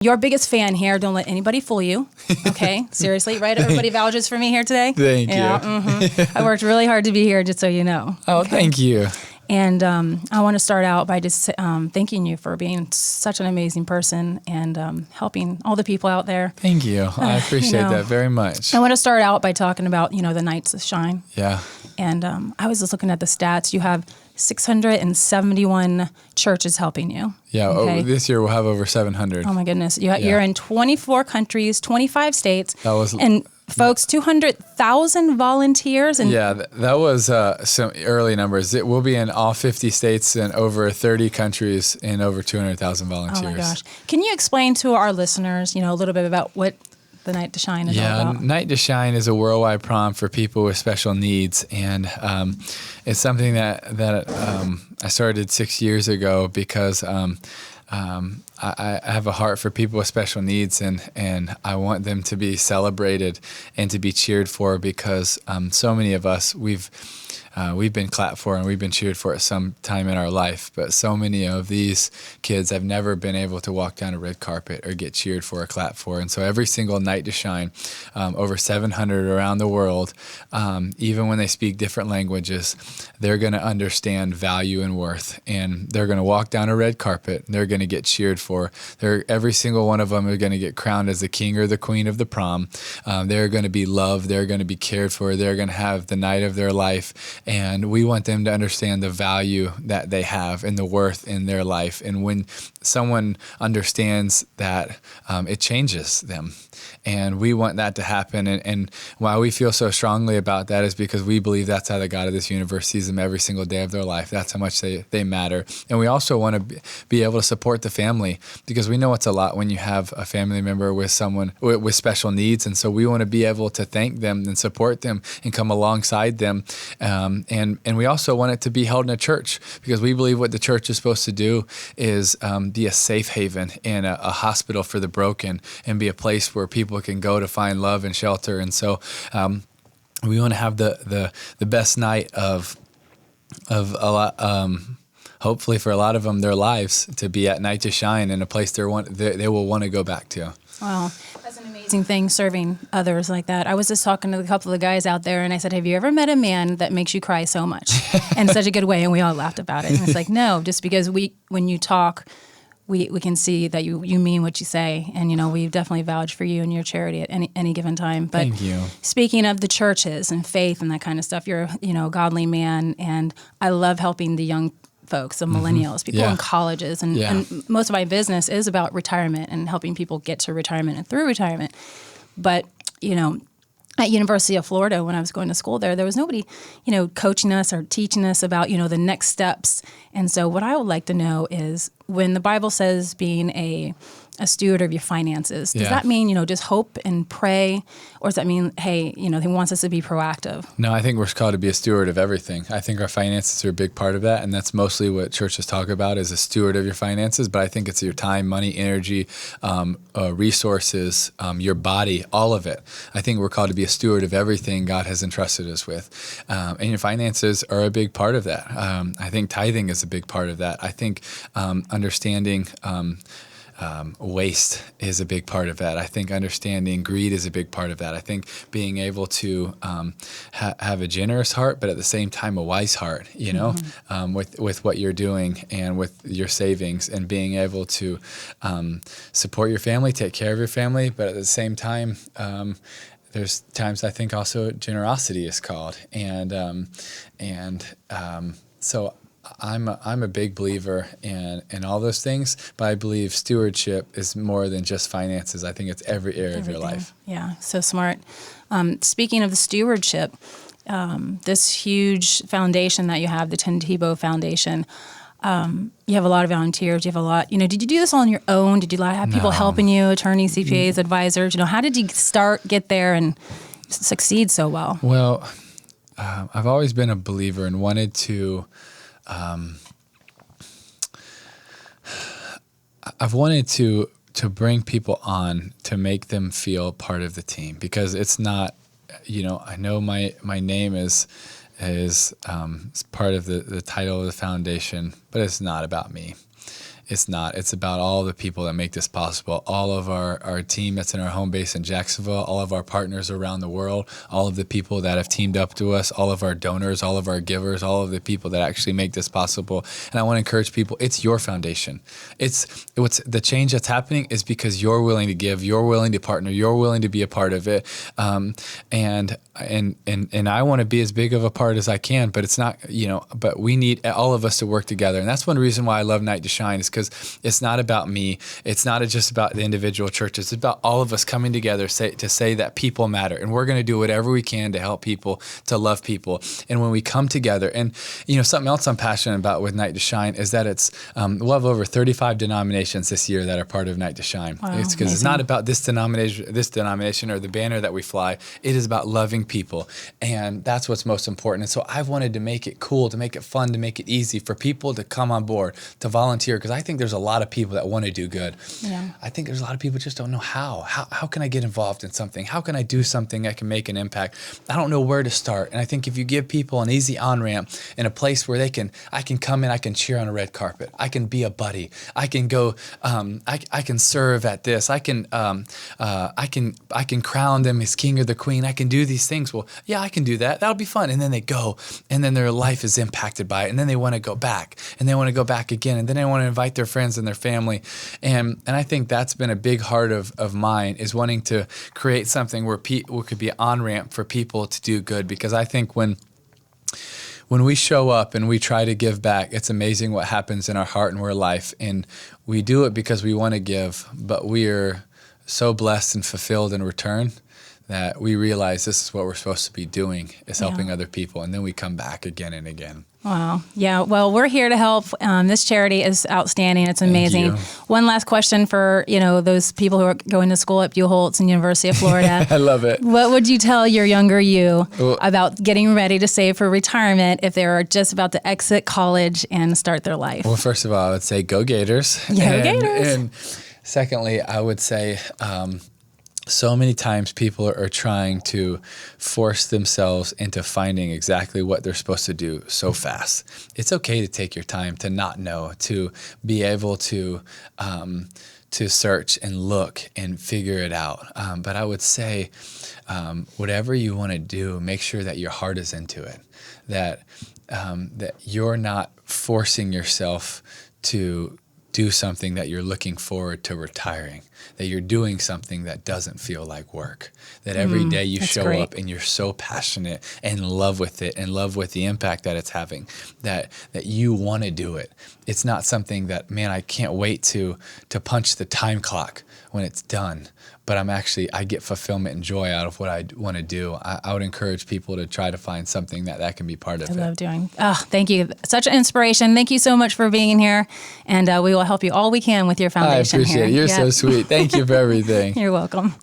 Your biggest fan here. Don't let anybody fool you. Okay? Seriously, right? Everybody vouches for me here today? Thank you. I worked really hard to be here, just so you know. Oh, thank you. And I want to start out by just thanking you for being such an amazing person and helping all the people out there. Thank you. I appreciate that very much. I want to start out by talking about, the nights of shine. Yeah. And I was just looking at the stats. You have 671 churches helping you. Yeah. Okay? This year we'll have over 700. Oh my goodness. You're in 24 countries, 25 states. That was... And folks, 200,000 volunteers. And yeah, that was some early numbers. It will be in all 50 states and over 30 countries and over 200,000 volunteers. Oh my gosh. Can you explain to our listeners, a little bit about what the Night to Shine is all about? Yeah, Night to Shine is a worldwide prom for people with special needs, and it's something that I started 6 years ago because I have a heart for people with special needs, and I want them to be celebrated and to be cheered for because so many of us, we've been clapped for and we've been cheered for at some time in our life, but so many of these kids have never been able to walk down a red carpet or get cheered for or clapped for. And so every single Night to Shine, over 700 around the world, even when they speak different languages, they're going to understand value and worth, and they're going to walk down a red carpet. They're going to get cheered for. Every single one of them are going to get crowned as the king or the queen of the prom. They're going to be loved. They're going to be cared for. They're going to have the night of their life. And we want them to understand the value that they have and the worth in their life. And when someone understands that, it changes them. And we want that to happen. And why we feel so strongly about that is because we believe that's how the God of this universe sees them every single day of their life. That's how much they matter. And we also want to be able to support the family, because we know it's a lot when you have a family member with someone with special needs. And so we want to be able to thank them and support them and come alongside them. And we also want it to be held in a church, because we believe what the church is supposed to do is be a safe haven and a hospital for the broken, and be a place where people can go to find love and shelter. And so we want to have the best night of a lot, hopefully for a lot of them, their lives, to be at Night to Shine in a place they will want to go back to. Wow. That's an amazing thing, serving others like that. I was just talking to a couple of guys out there, and I said, have you ever met a man that makes you cry so much in such a good way? And we all laughed about it. And it's like, no, just because when you talk, we can see that you mean what you say. And, we definitely vouch for you and your charity at any given time. But thank you. Speaking of the churches and faith and that kind of stuff, you're, a godly man, and I love helping the young folks, the millennials, people in colleges. And most of my business is about retirement and helping people get to retirement and through retirement. But, at University of Florida, when I was going to school there was nobody, coaching us or teaching us about, the next steps. And so what I would like to know is, when the Bible says being a steward of your finances, does that mean, just hope and pray? Or does that mean, hey, he wants us to be proactive? No, I think we're called to be a steward of everything. I think our finances are a big part of that. And that's mostly what churches talk about, is a steward of your finances. But I think it's your time, money, energy, resources, your body, all of it. I think we're called to be a steward of everything God has entrusted us with. And your finances are a big part of that. I think tithing is a big part of that. I think understanding waste is a big part of that. I think understanding greed is a big part of that. I think being able to have a generous heart, but at the same time a wise heart, with what you're doing and with your savings, and being able to support your family, take care of your family, but at the same time, there's times I think also generosity is called, so I'm a big believer in all those things, but I believe stewardship is more than just finances. I think it's every area of your life. Yeah, so smart. Speaking of the stewardship, this huge foundation that you have, the Tim Tebow Foundation, you have a lot of volunteers. You have a lot. Did you do this all on your own? Did you have people helping you, attorneys, CPAs, advisors? How did you get there and succeed so well? Well, I've always been a believer and wanted to. I've wanted to bring people on to make them feel part of the team, because it's not, I know my name is part of the title of the foundation, but it's not about me. It's not. It's about all the people that make this possible. All of our team that's in our home base in Jacksonville, all of our partners around the world, all of the people that have teamed up to us, all of our donors, all of our givers, all of the people that actually make this possible. And I want to encourage people, it's your foundation. What's the change that's happening is because you're willing to give, you're willing to partner, you're willing to be a part of it. And I want to be as big of a part as I can, but it's not, but we need all of us to work together. And that's one reason why I love Night to Shine, is because it's not about me. It's not just about the individual churches. It's about all of us coming together to say that people matter. And we're going to do whatever we can to help people, to love people. And when we come together, and something else I'm passionate about with Night to Shine is that it's, we'll have over 35 denominations this year that are part of Night to Shine. Wow, it's because it's not about this denomination or the banner that we fly. It is about loving people. And that's what's most important. And so I've wanted to make it cool, to make it fun, to make it easy for people to come on board, to volunteer, because I think there's a lot of people that want to do good. Yeah. I think there's a lot of people just don't know how. How can I get involved in something? How can I do something that can make an impact? I don't know where to start. And I think if you give people an easy on-ramp in a place where I can come in, I can cheer on a red carpet, I can be a buddy, I can go, I can serve at this, I can crown them as king or the queen, I can do these things. Well, yeah, I can do that. That'll be fun. And then they go, and then their life is impacted by it, and then they want to go back, and they want to go back again, and then they want to invite their friends and their family. And I think that's been a big heart of mine, is wanting to create something where could be an on-ramp for people to do good. Because I think when we show up and we try to give back, it's amazing what happens in our heart and our life. And we do it because we want to give, but we are so blessed and fulfilled in return that we realize this is what we're supposed to be doing, is helping other people. And then we come back again and again. Wow. Yeah. Well, we're here to help. This charity is outstanding. It's amazing. One last question for, those people who are going to school at Buchholz and University of Florida. I love it. What would you tell your younger you about getting ready to save for retirement if they're just about to exit college and start their life? Well, first of all, I would say go Gators. Go Gators. And secondly, I would say, so many times people are trying to force themselves into finding exactly what they're supposed to do so fast. It's okay to take your time, to not know, to be able to search and look and figure it out. But I would say, whatever you want to do, make sure that your heart is into it, that you're not forcing yourself to do something that you're looking forward to retiring, that you're doing something that doesn't feel like work, that every day you show up and you're so passionate and in love with it, in love with the impact that it's having, that you want to do it. It's not something that, man, I can't wait to punch the time clock when it's done, but I get fulfillment and joy out of what I want to do. I would encourage people to try to find something that can be part of it. I love doing. Oh, thank you. Such an inspiration. Thank you so much for being here. And we will help you all we can with your foundation. I appreciate it. You're so sweet. Thank you for everything. You're welcome.